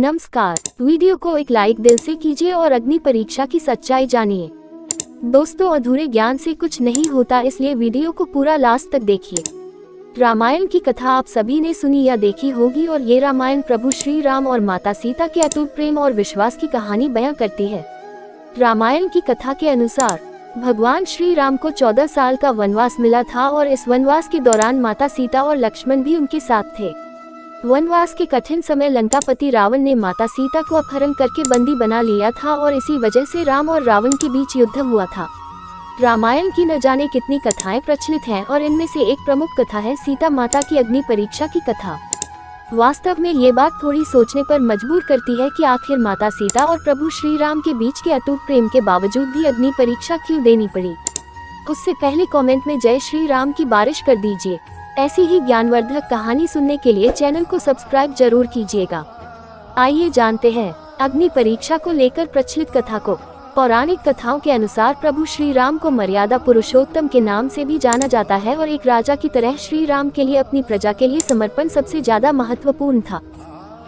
नमस्कार, वीडियो को एक लाइक दिल से कीजिए और अग्नि परीक्षा की सच्चाई जानिए। दोस्तों, अधूरे ज्ञान से कुछ नहीं होता, इसलिए वीडियो को पूरा लास्ट तक देखिए। रामायण की कथा आप सभी ने सुनी या देखी होगी और ये रामायण प्रभु श्री राम और माता सीता के अटूट प्रेम और विश्वास की कहानी बयां करती है। रामायण की कथा के अनुसार भगवान श्री राम को 14 साल का वनवास मिला था और इस वनवास के दौरान माता सीता और लक्ष्मण भी उनके साथ थे। वनवास के कठिन समय लंकापति रावण ने माता सीता को अपहरण करके बंदी बना लिया था और इसी वजह से राम और रावण के बीच युद्ध हुआ था। रामायण की न जाने कितनी कथाएं प्रचलित हैं और इनमें से एक प्रमुख कथा है सीता माता की अग्नि परीक्षा की कथा। वास्तव में ये बात थोड़ी सोचने पर मजबूर करती है कि आखिर माता सीता और प्रभु श्री राम के बीच के अटूट प्रेम के बावजूद भी अग्नि परीक्षा क्यों देनी पड़ी। उससे पहले कमेंट में जय श्री राम की बारिश कर दीजिए। ऐसी ही ज्ञानवर्धक कहानी सुनने के लिए चैनल को सब्सक्राइब जरूर कीजिएगा। आइए जानते हैं अग्नि परीक्षा को लेकर प्रचलित कथा को। पौराणिक कथाओं के अनुसार प्रभु श्री राम को मर्यादा पुरुषोत्तम के नाम से भी जाना जाता है और एक राजा की तरह श्री राम के लिए अपनी प्रजा के लिए समर्पण सबसे ज्यादा महत्वपूर्ण था।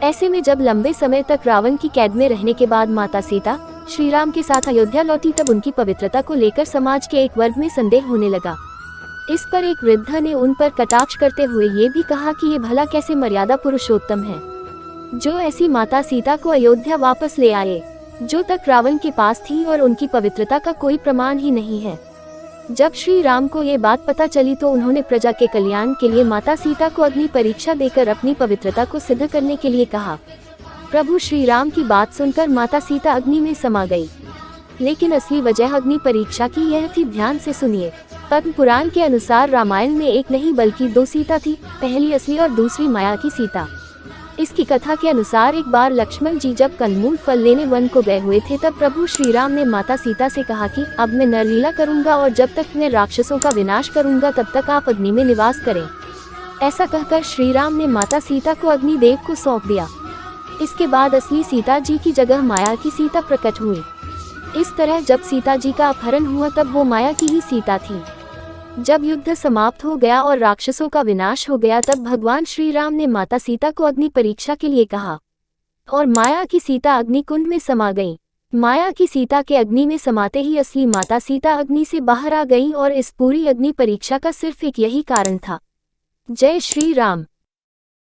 ऐसे में जब लंबे समय तक रावण की कैद में रहने के बाद माता सीता श्री राम के साथ अयोध्या लौटी, तब उनकी पवित्रता को लेकर समाज के एक वर्ग में संदेह होने लगा। इस पर एक वृद्ध ने उन पर कटाक्ष करते हुए ये भी कहा कि ये भला कैसे मर्यादा पुरुषोत्तम है जो ऐसी माता सीता को अयोध्या वापस ले आए, जो तक रावण के पास थी और उनकी पवित्रता का कोई प्रमाण ही नहीं है। जब श्री राम को ये बात पता चली तो उन्होंने प्रजा के कल्याण के लिए माता सीता को अग्नि परीक्षा देकर अपनी पवित्रता को सिद्ध करने के लिए कहा। प्रभु श्री राम की बात सुनकर माता सीता अग्नि में समा गई, लेकिन असली वजह अग्नि परीक्षा की यह थी। ध्यान से सुनिए। पद्म पुराण के अनुसार रामायण में एक नहीं बल्कि 2 सीता थी, पहली असली और दूसरी माया की सीता। इसकी कथा के अनुसार एक बार लक्ष्मण जी जब कंदमूल फल लेने वन को गए हुए थे, तब प्रभु श्री राम ने माता सीता से कहा कि अब मैं नरलीला करूंगा और जब तक मैं राक्षसों का विनाश करूंगा तब तक आप अग्नि में निवास करें। ऐसा कहकर श्री राम ने माता सीता को अग्निदेव को सौंप दिया। इसके बाद असली सीता जी की जगह माया की सीता प्रकट हुई। इस तरह जब सीता जी का अपहरण हुआ तब वो माया की ही सीता थी। जब युद्ध समाप्त हो गया और राक्षसों का विनाश हो गया, तब भगवान श्री राम ने माता सीता को अग्नि परीक्षा के लिए कहा और माया की सीता अग्निकुंड में समा गई। माया की सीता के अग्नि में समाते ही असली माता सीता अग्नि से बाहर आ गई और इस पूरी अग्नि परीक्षा का सिर्फ एक यही कारण था। जय श्री राम।